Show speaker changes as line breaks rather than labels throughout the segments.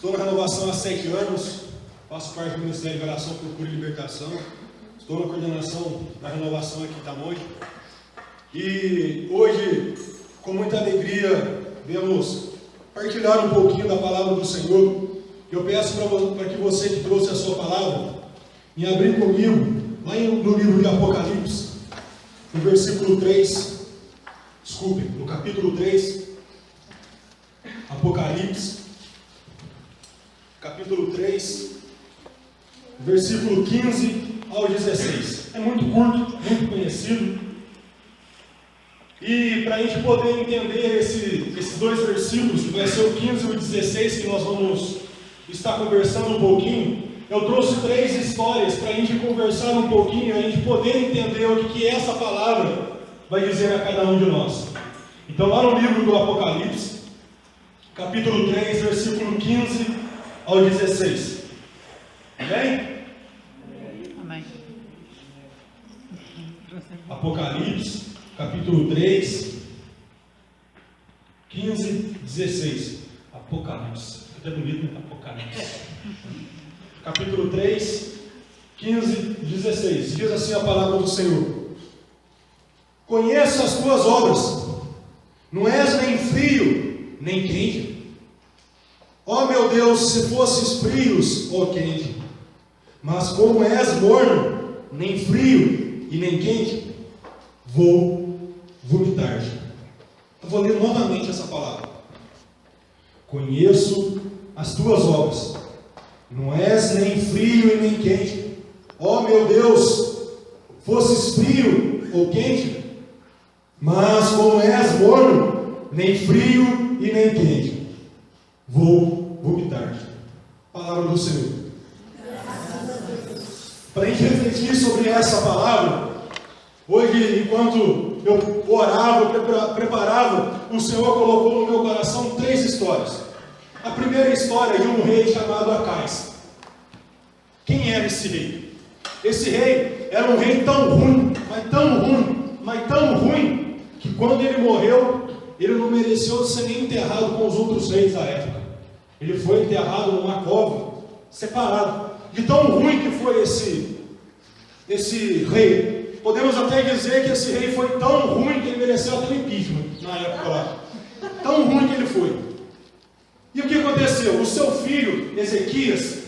Estou na renovação há 7 anos, faço parte do Ministério de Oração, Procura e Libertação. Estou na coordenação da renovação aqui em Tamoio. E hoje, com muita alegria, viemos partilhar um pouquinho da palavra do Senhor. Eu peço para que você que trouxe a sua palavra, me abrir comigo, lá no livro de Apocalipse, no versículo 3, no capítulo 3, Apocalipse, capítulo 3, versículo 15 ao 16. É muito curto, muito conhecido. E para a gente poder entender esses dois versículos, que vai ser o 15 e o 16, que nós vamos estar conversando um pouquinho, eu trouxe 3 histórias para a gente conversar um pouquinho, a gente poder entender o que essa palavra vai dizer a cada um de nós. Então, lá no livro do Apocalipse, capítulo 3, versículo 15 ao 16. Amém?
Amém.
Apocalipse, capítulo 3, 15, 16. Apocalipse. Fica até bonito, né? Apocalipse. Capítulo 3, 15, 16. Diz assim a palavra do Senhor: Conheço as tuas obras, não és nem frio, nem quente. Ó meu Deus, se fosses frios ou quente, mas como és morno, nem frio e nem quente, vou vomitar-te. Eu vou ler novamente essa palavra. Conheço as tuas obras, não és nem frio e nem quente. Ó meu Deus, fosses frio ou quente, mas como és morno, nem frio e nem quente, vou vomitar-te. Palavra do Senhor. Para a gente refletir sobre essa palavra, hoje, enquanto eu orava, preparava, o Senhor colocou no meu coração 3 histórias. A primeira história de um rei chamado Acais. Quem era esse rei? Esse rei era um rei tão ruim, mas tão ruim, que quando ele morreu, ele não mereceu ser nem enterrado com os outros reis da época. Ele foi enterrado numa cova, separado. De tão ruim que foi esse rei. Podemos até dizer que esse rei foi tão ruim que ele mereceu até impeachment na época lá. Tão ruim que ele foi. E o que aconteceu? O seu filho, Ezequias,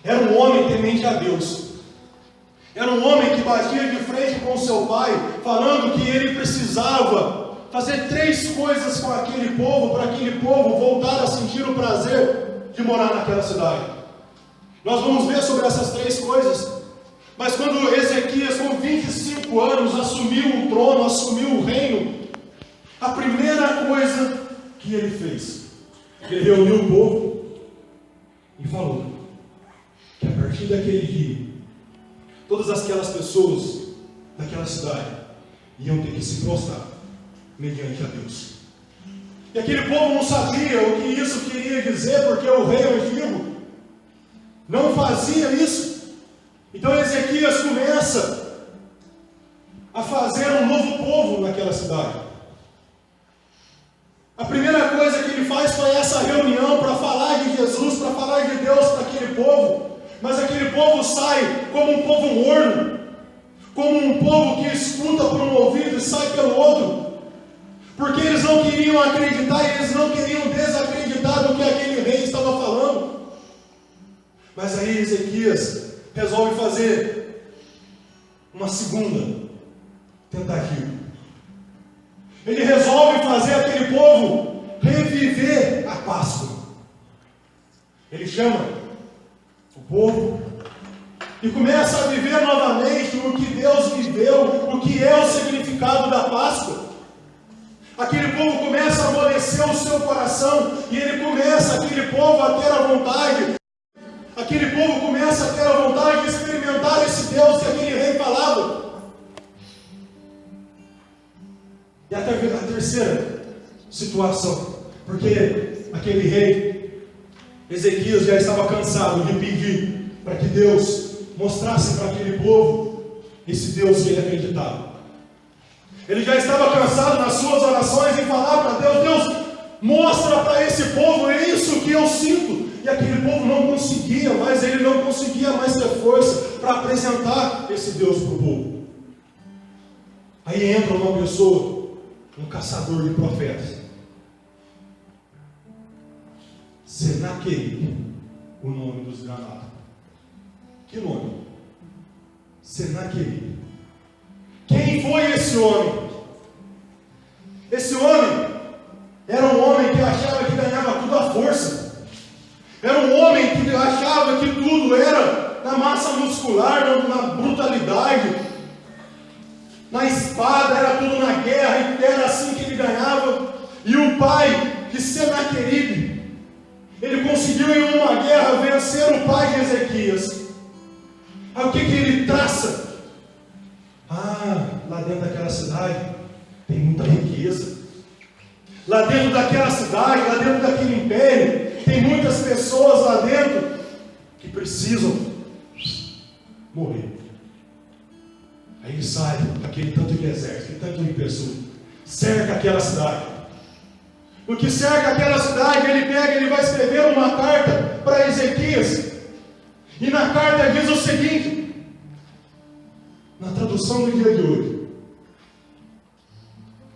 era um homem temente a Deus. Era um homem que batia de frente com o seu pai, falando que ele precisava fazer 3 coisas com aquele povo, para aquele povo voltar a sentir o prazer de morar naquela cidade. Nós vamos ver sobre essas 3 coisas. Mas quando Ezequias, com 25 anos, assumiu o trono, assumiu o reino, a primeira coisa que ele fez, ele reuniu o povo e falou que a partir daquele dia, todas aquelas pessoas daquela cidade iam ter que se prostrar mediante a Deus. E aquele povo não sabia o que isso queria dizer, porque o rei antigo não fazia isso. Então Ezequias começa a fazer um novo povo naquela cidade. A primeira coisa que ele faz foi essa reunião para falar de Jesus, para falar de Deus para aquele povo. Mas aquele povo sai como um povo morno, como um povo que escuta por um ouvido e sai pelo outro, porque eles não queriam acreditar, eles não queriam desacreditar do que aquele rei estava falando. Mas aí Ezequias resolve fazer uma segunda tentativa. Ele resolve fazer aquele povo reviver a Páscoa. Ele chama o povo e começa a viver novamente o que Deus viveu, o que é o significado da Páscoa. Aquele povo começa a amolecer o seu coração e aquele povo a ter a vontade. Aquele povo começa a ter a vontade de experimentar esse Deus que aquele rei falava. E até a terceira situação, porque aquele rei, Ezequias, já estava cansado de pedir para que Deus mostrasse para aquele povo esse Deus que ele acreditava. Ele já estava cansado nas suas orações em falar para Deus: Deus, mostra para esse povo isso que eu sinto. e aquele povo não conseguia mais, ele não conseguia mais ter força para apresentar esse Deus para o povo. Aí entra uma pessoa, um caçador de profetas, Senaqueribe, o nome dos granados. Que nome? Senaqueribe. Quem foi esse homem? Esse homem era um homem que achava que ganhava tudo à força. Era um homem que achava que tudo era na massa muscular, na brutalidade, na espada, era tudo na guerra, e era assim que ele ganhava. E o pai de Senaqueribe, ele conseguiu em uma guerra vencer o pai de Ezequias. Aí o que ele traça? Lá dentro daquela cidade tem muita riqueza. Lá dentro daquela cidade, lá dentro daquele império, tem muitas pessoas lá dentro que precisam morrer. Aí ele sai, aquele tanto de exército, aquele tanto de pessoas, cerca aquela cidade. O que cerca aquela cidade, ele pega, ele vai escrever uma carta para Ezequias. E na carta diz o seguinte, na tradução do dia de hoje: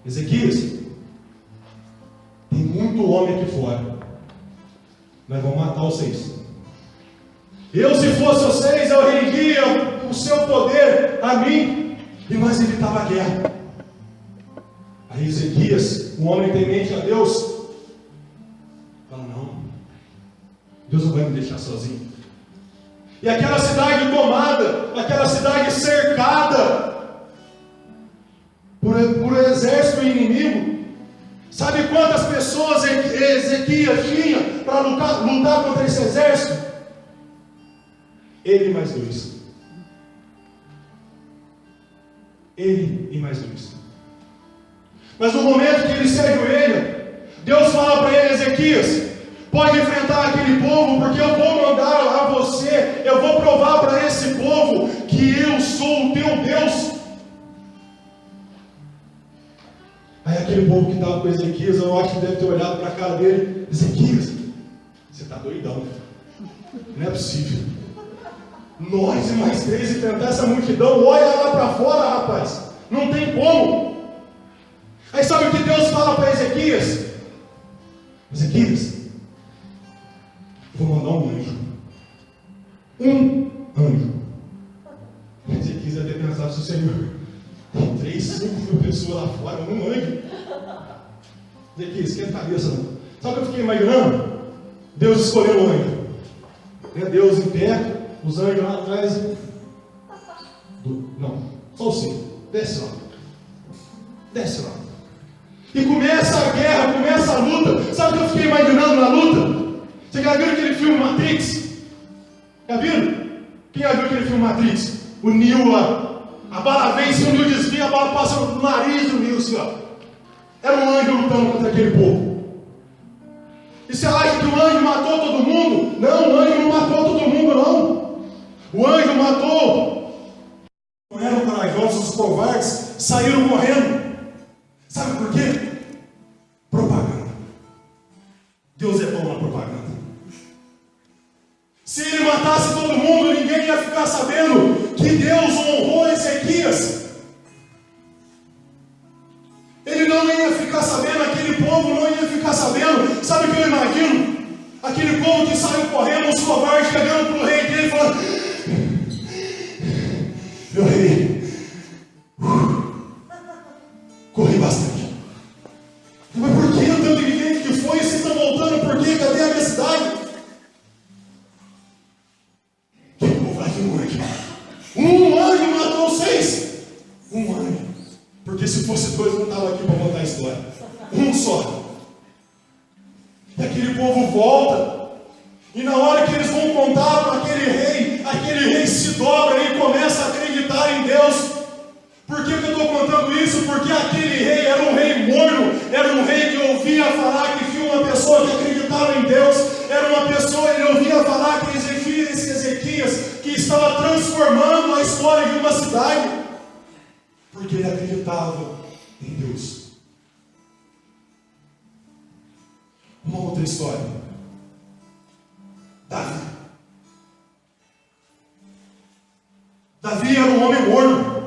Ezequias, tem muito homem aqui fora, nós vamos matar vocês. Eu, se fosse vocês, eu rendia o seu poder a mim, e nós evitava a guerra. Aí Ezequias, um homem temente a Deus, fala: não, Deus não vai me deixar sozinho. E aquela cidade tomada, aquela cidade cercada por exército inimigo, sabe quantas pessoas Ezequias tinha para lutar contra esse exército? Ele e mais dois. Ele e mais dois. Mas no momento que ele se ajoelha, Deus fala para ele: Ezequias, pode enfrentar aquele povo, porque eu vou mandar a você, eu vou provar para esse povo que eu sou o teu Deus. Aí aquele povo que estava com Ezequias, eu acho que deve ter olhado para a cara dele: Ezequias, você está doidão, não é possível. Nós e mais três enfrentar essa multidão, olha lá para fora, rapaz, não tem como. Aí sabe o que Deus fala para Ezequias? Ezequias, vou mandar um anjo. Um anjo. Ezequias deve ter pensado: se o Senhor tem 3, 5 mil pessoas lá fora, um anjo. Ezequias, esquenta a cabeça não. Sabe o que eu fiquei imaginando? Deus escolheu o anjo. Deus em pé, os anjos lá atrás. Não, só o Senhor. Desce lá. Desce lá. E começa a guerra, começa a luta. Sabe o que eu fiquei imaginando na luta? Você já viu aquele filme Matrix? Já viram? Quem já viu aquele filme Matrix? O Neo lá. A bala vem, se o Neo desvia, a bala passa no nariz do Neo, assim, ó. Era um anjo lutando contra aquele povo. E você acha que o anjo matou todo mundo? Não, o anjo não matou todo mundo, não. O anjo matou. Não eram corajosos, os covardes saíram correndo. Sabe por quê? Propaganda. Deus é bom na propaganda. Se ele matasse todo mundo, ninguém ia ficar sabendo que Deus honrou Ezequias. Ele não ia ficar sabendo, aquele povo não ia ficar sabendo. Sabe o que eu imagino? Aquele povo que saiu correndo, os covardes chegando para o rei dele e falando: meu rei, corri bastante. Mas por que o tanto de gente que foi? Vocês estão voltando por quê? Cadê a minha cidade? Que povo vai de um anjo. Um anjo matou 6. Um anjo. Porque se fosse 2, não estava aqui para contar a história. Um só. E aquele povo volta. E na hora que eles vão contar para aquele rei se dobra e começa a acreditar em Deus. Por que eu estou contando isso? Porque aquele rei era um rei morno, era um rei que ouvia falar que tinha uma pessoa que acreditava em Deus, era uma pessoa, ele ouvia falar que esse Ezequias, que estava transformando a história de uma cidade, porque ele acreditava em Deus. Uma outra história. Davi. Davi era um homem morno.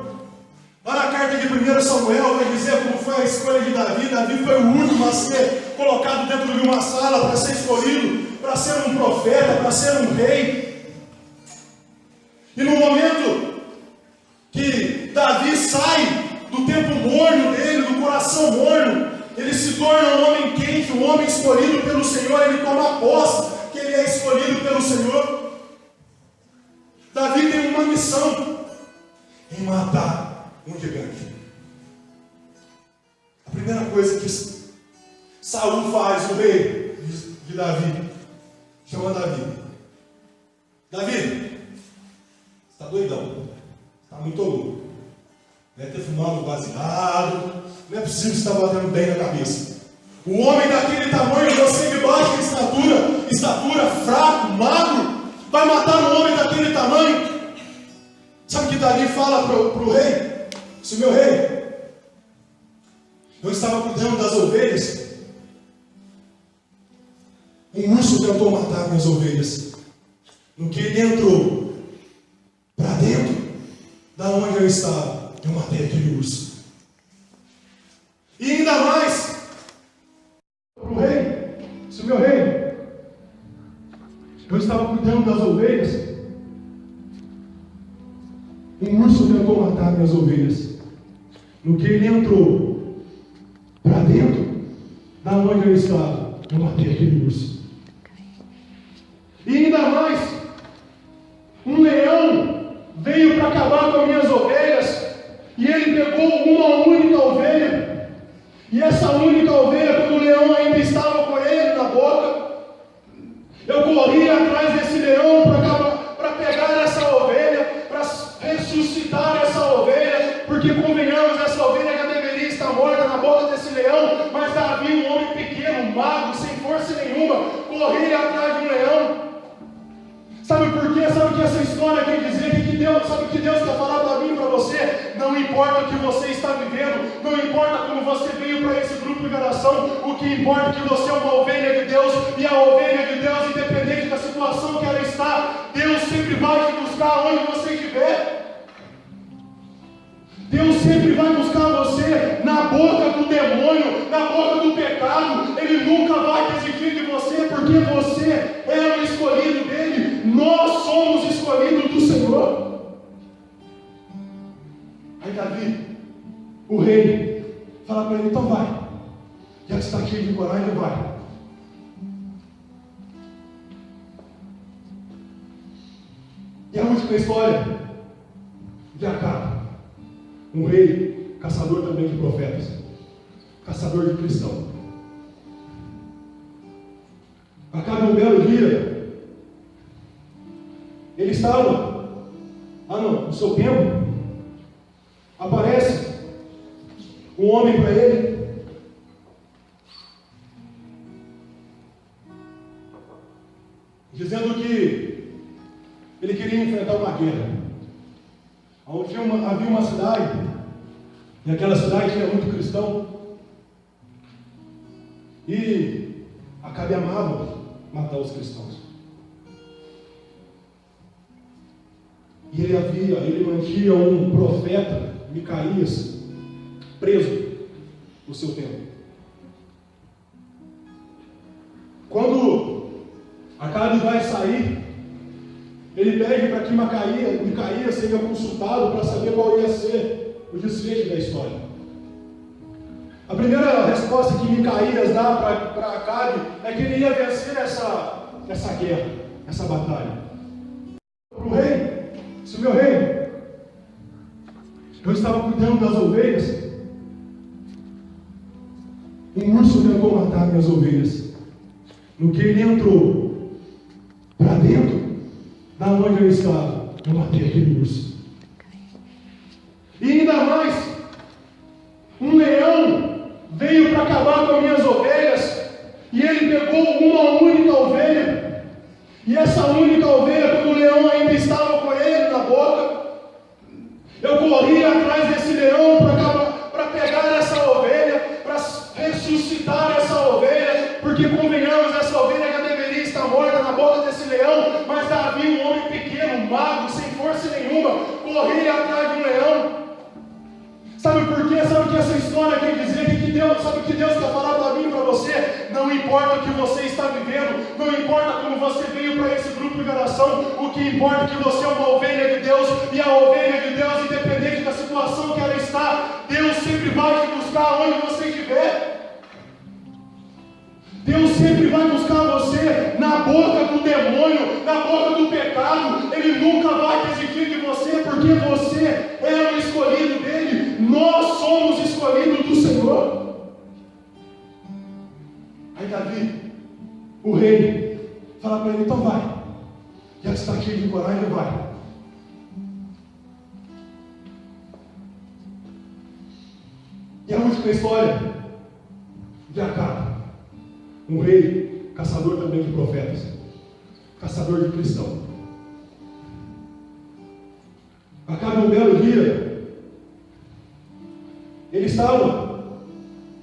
Lá na carta de 1 Samuel vai dizer como foi a escolha de Davi. Davi foi o último a ser colocado dentro de uma sala para ser escolhido, para ser um profeta, para ser um rei. E no momento que Davi sai do tempo morno dele, do coração morno, ele se torna um homem quente, um homem escolhido pelo Senhor. Ele toma posse que ele é escolhido pelo Senhor. Davi tem uma missão em matar um gigante. A primeira coisa que Saul faz, o rei de Davi, chama Davi. Davi, você está doidão, está muito louco. Deve ter fumado baseado, não é possível que você está batendo bem na cabeça. O homem daquele tamanho, você de baixa estatura, fraco, magro, vai matar um homem daquele tamanho. Sabe o que Davi fala para o rei? Se meu rei, eu estava cuidando das ovelhas, um urso tentou matar minhas ovelhas. No que ele entrou para dentro da onde eu estava, eu matei aquele urso. E ainda mais para o rei, se meu rei, eu estava cuidando das ovelhas, um urso tentou matar minhas ovelhas. No que ele entrou para dentro da onde eu estava, eu matei aquele urso. E ainda mais, um leão veio para acabar com as minhas ovelhas, e ele pegou uma única ovelha, e essa única ovelha, quando o leão ainda estava com ele na boca, eu corri atrás desse leão para pegar essa ovelha, para ressuscitar essa ovelha, porque convenhamos, essa ovelha já deveria estar morta na boca desse leão, mas Davi, um homem pequeno, magro, sem força nenhuma, corria atrás de um leão. Sabe por quê? Sabe o que essa história quer dizer? Sabe o que Deus quer falar para mim e para você? Não importa o que você está vivendo, não importa como você veio para esse grupo de oração, o que importa é que você é uma ovelha de Deus, e a ovelha de Deus, independente da situação que ela está, Deus sempre vai te buscar onde você estiver. Deus sempre vai buscar você na boca do demônio, na boca do pecado. Ele nunca vai desistir de você, porque você é o escolhido dele. Nós somos escolhidos do Senhor. Aí Davi, o rei, fala para ele: então vai, já que está cheio de coragem, vai. E a última história de Acabe, um rei, caçador também de profetas, caçador de cristãos. Acabe, um belo dia, ele estava no seu templo, aparece um homem para ele, dizendo que ele queria enfrentar uma guerra, onde havia uma cidade, e aquela cidade tinha muito cristão, e Acabe amava matar os cristãos. E ele mantinha um profeta, Micaías, preso no seu templo. Quando Acabe vai sair, ele pede para que Micaías seja consultado para saber qual ia ser o desfecho da história. A primeira resposta que Micaías dá para Acabe é que ele ia vencer essa guerra, essa batalha. Para o rei, se meu rei, eu estava cuidando das ovelhas, um urso tentou matar minhas ovelhas. No que ele entrou para dentro da onde eu estava, eu matei aquele urso. E ainda mais, um leão veio para acabar com as minhas ovelhas, e ele pegou uma única ovelha, e essa única ovelha, quando o leão ainda estava com ele na boca, eu corri atrás desse leão para pegar essa ovelha, para ressuscitar essa ovelha, porque convenhamos, essa ovelha já deveria estar morta na boca desse leão, mago, sem força nenhuma, corria atrás de um leão. Sabe por quê? Sabe o que essa história quer dizer? Sabe o que Deus quer falar para mim e para você? Não importa o que você está vivendo, não importa como você veio para esse grupo de oração, o que importa é que você é uma ovelha de Deus, e a ovelha de Deus, independente da situação que ela está, Deus sempre vai te buscar onde você estiver. Deus sempre vai buscar você na boca do demônio, na boca do pecado. Ele nunca vai desistir de você, porque você é o escolhido dele. Nós somos escolhidos do Senhor. Aí Davi, o rei, fala para ele: então vai, já que está cheio de coragem, vai. E a última história de Acabe, um rei, caçador também de profetas, caçador de cristãos. Acabe, um belo dia, ele estava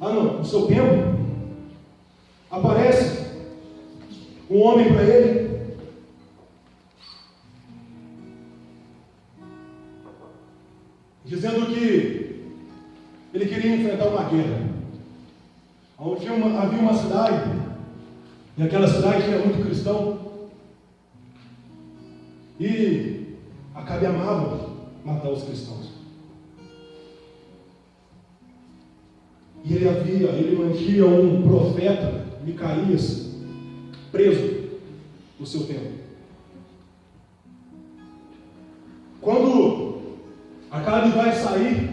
no seu templo, aparece um homem para ele, dizendo que ele queria enfrentar uma guerra. Havia uma cidade, e aquela cidade tinha muito cristão, e Acabe amava matar os cristãos. E ele mantinha um profeta, Micaías, preso no seu templo. Quando Acabe vai sair,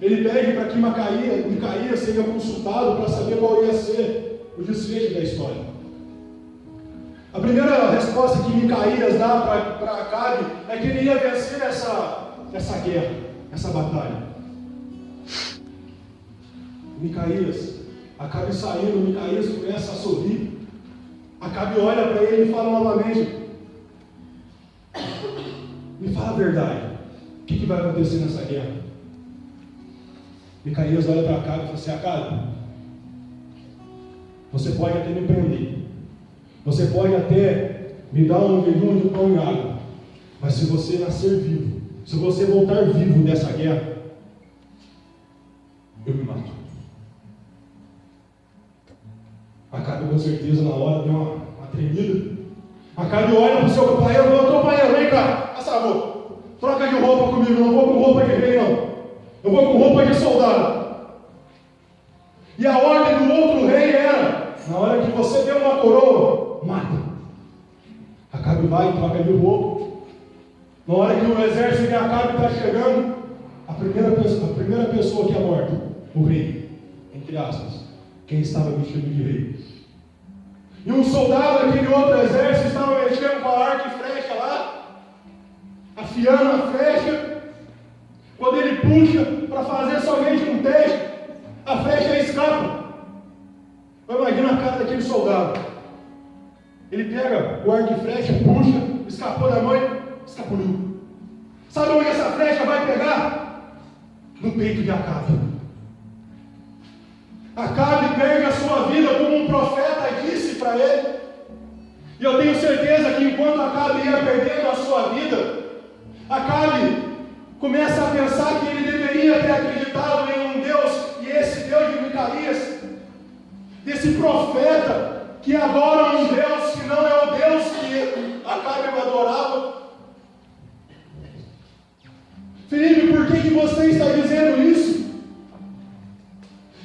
ele pede para que Micaías seja consultado para saber qual ia ser o desfecho da história. A primeira resposta que Micaías dá para Acabe é que ele ia vencer essa guerra, essa batalha. Acabe saindo, Micaías começa a sorrir. Acabe olha para ele e fala novamente: me fala a verdade, o que vai acontecer nessa guerra? Micaías olha para Acabe e fala assim: Acabe, você pode até me prender, você pode até me dar um jejum de pão e água, mas se você nascer vivo, se você voltar vivo dessa guerra, eu me mato. Acabe com certeza na hora deu uma tremida. Acabe olha para o seu companheiro e fala: companheiro, vem cá, passa a roupa, troca de roupa comigo, não vou com roupa de rei não, eu vou com roupa de soldado. E a ordem do outro rei era: na hora que você der uma coroa, mata. Acabe vai e troca de roupa. Na hora que o exército de Acabe está chegando, a primeira pessoa que é morta, o rei, entre aspas, quem estava vestido de rei. E um soldado daquele outro exército estava mexendo com a arco e flecha lá, afiando a flecha. Quando ele puxa para fazer somente um teste, a flecha escapa. Imagina a cara daquele soldado. Ele pega o arco e flecha, puxa, escapou da mão, escapuliu. Sabe onde essa flecha vai pegar? No peito de Acabe. Acabe perde a sua vida, como um profeta disse para ele. E eu tenho certeza que enquanto Acabe ia perdendo a sua vida, Acabe começa a pensar que ele deveria ter acreditado em um Deus, e esse Deus de Micaías, desse profeta que adora um Deus que não é o Deus que Acabe adorava. Felipe, por que você está dizendo isso?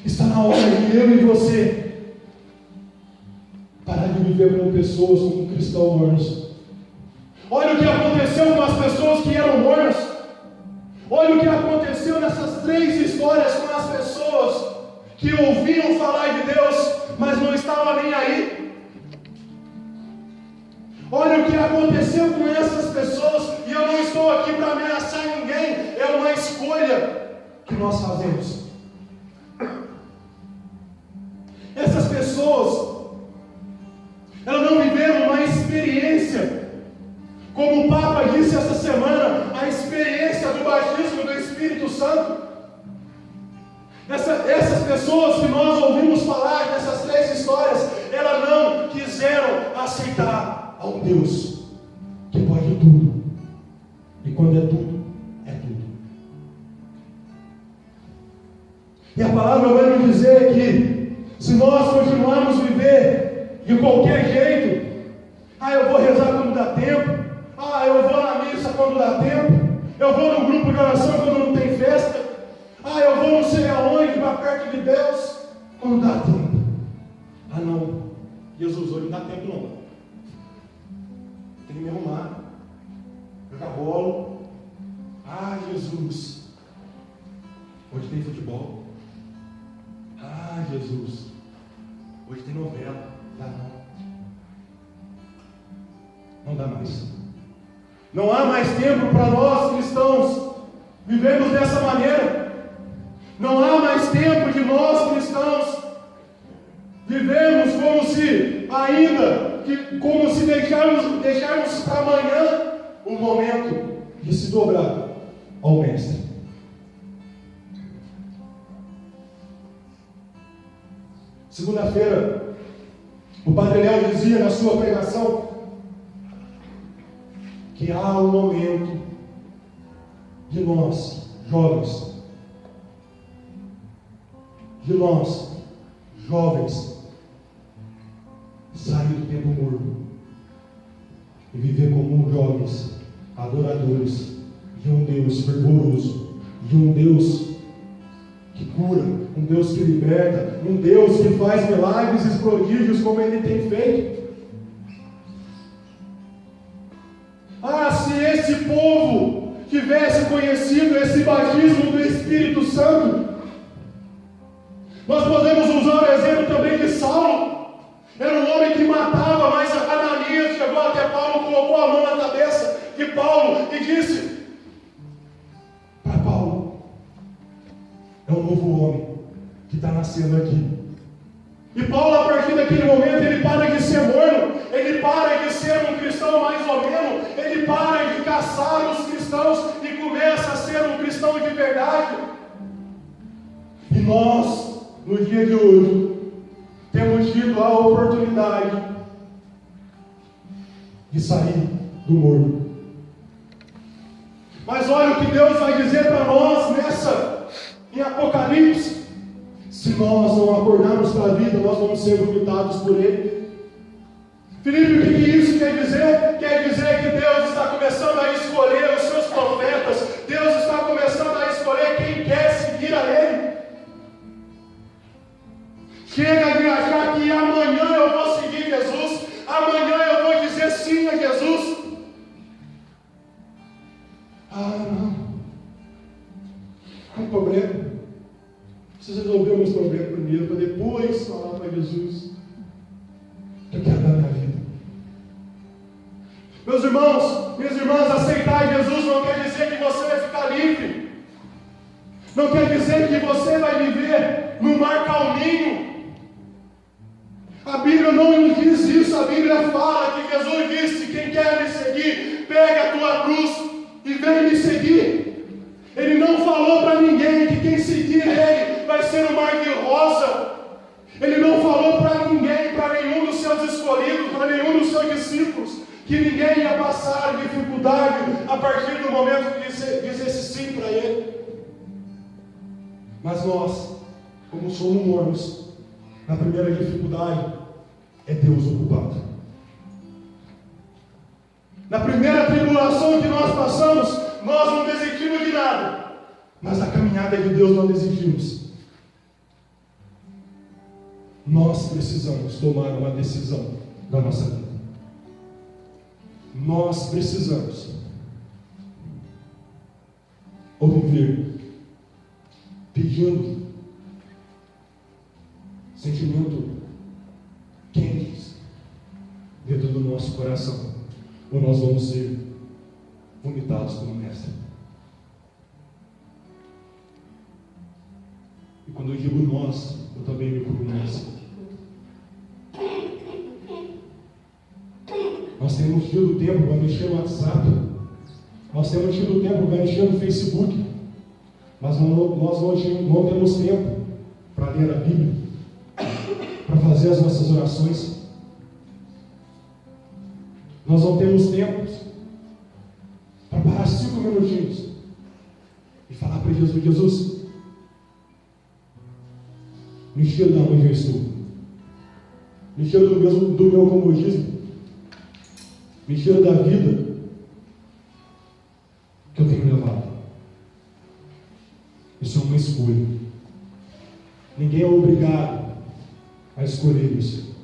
Está na hora de eu e você parar de viver como pessoas, como cristãos mornos. Olha o que aconteceu com as pessoas que eram mornas. Olha o que aconteceu nessas 3 histórias com as pessoas que ouviam falar de Deus, mas não estavam nem aí. Olha o que aconteceu com essas pessoas, e eu não estou aqui para ameaçar ninguém, é uma escolha que nós fazemos. Essas pessoas, elas não viveram uma experiência, como o Papa disse essa semana, a experiência do batismo do Espírito Santo. Essas pessoas que nós ouvimos falar nessas 3 histórias, elas não quiseram aceitar a um Deus que pode tudo. E quando é tudo, é tudo. E a palavra vai nos dizer que se nós continuarmos a viver de qualquer jeito, eu vou rezar quando dá tempo, eu vou na missa quando dá tempo, eu vou no grupo de oração quando não tem festa, eu vou não sei aonde, para perto de Deus, quando dá tempo. Não, Jesus, hoje não dá tempo não. Tem que me arrumar, jogar bola. Jesus, hoje tem futebol. Jesus, hoje tem novela. Não dá mais. Não há mais tempo para nós cristãos vivemos dessa maneira. Não há mais tempo de nós cristãos vivemos como se deixarmos para amanhã o momento de se dobrar ao Mestre. Segunda-feira, o Padre Léo dizia na sua pregação que há um momento de nós, jovens, sair do tempo morno e viver como jovens adoradores de um Deus fervoroso, de um Deus que cura, um Deus que liberta, um Deus que faz milagres e prodígios como Ele tem feito. Se esse povo tivesse conhecido esse batismo do Espírito Santo, nós podemos usar o exemplo também de Saulo. Era um homem que matava, mas Ananias chegou até Paulo, colocou a mão na cabeça de Paulo e disse para Paulo: é um novo homem que está nascendo aqui. E Paulo, a partir daquele momento, ele para de ser morno, ele para de ser um cristão mais ou menos, ele para de caçar os cristãos e começa a ser um cristão de verdade. E nós, no dia de hoje, temos tido a oportunidade de sair do morno. Mas olha o que Deus vai dizer para nós em Apocalipse. Se nós não acordarmos para a vida, nós vamos ser vomitados por Ele. Filipe, o que isso quer dizer? Quer dizer que Deus está começando a escolher os seus profetas. Deus está começando a escolher quem quer seguir a Ele. Chega de achar que amanhã eu vou seguir Jesus, amanhã eu vou dizer sim a Jesus. Não. Há um problema. Preciso resolver meus problemas primeiro, para depois falar para Jesus que eu quero dar minha vida. Meus irmãos, minhas irmãs, aceitar Jesus não quer dizer que você vai ficar livre. Não quer dizer que você vai viver num mar calminho. A Bíblia não nos diz isso. A Bíblia fala que Jesus disse: quem quer me seguir, pega a tua cruz e vem me seguir. Ele não falou para ninguém que quem seguir Ele vai ser um mar de rosa. Ele não falou para ninguém, para nenhum dos seus escolhidos, para nenhum dos seus discípulos, que ninguém ia passar dificuldade a partir do momento que dissesse sim para Ele. Mas nós, como somos mornos, na primeira dificuldade é Deus ocupado. Na primeira tribulação que nós passamos, nós não desistimos de nada, mas na caminhada de Deus não desistimos. Nós precisamos tomar uma decisão da nossa vida. Nós precisamos ou viver pedindo sentimento quentes dentro do nosso coração, ou nós vamos ser vomitados como Mestre. E quando eu digo nós, eu também me incluo nós. Nós temos tido tempo para mexer no WhatsApp, nós temos tido tempo para mexer no Facebook, mas nós não temos tempo para ler a Bíblia, para fazer as nossas orações. Nós não temos tempo minutinhos e falar para Jesus: Jesus, me tira da onde eu estou, me tira do meu comodismo, me tira da vida que eu tenho levado. Isso é uma escolha. Ninguém é obrigado a escolher isso.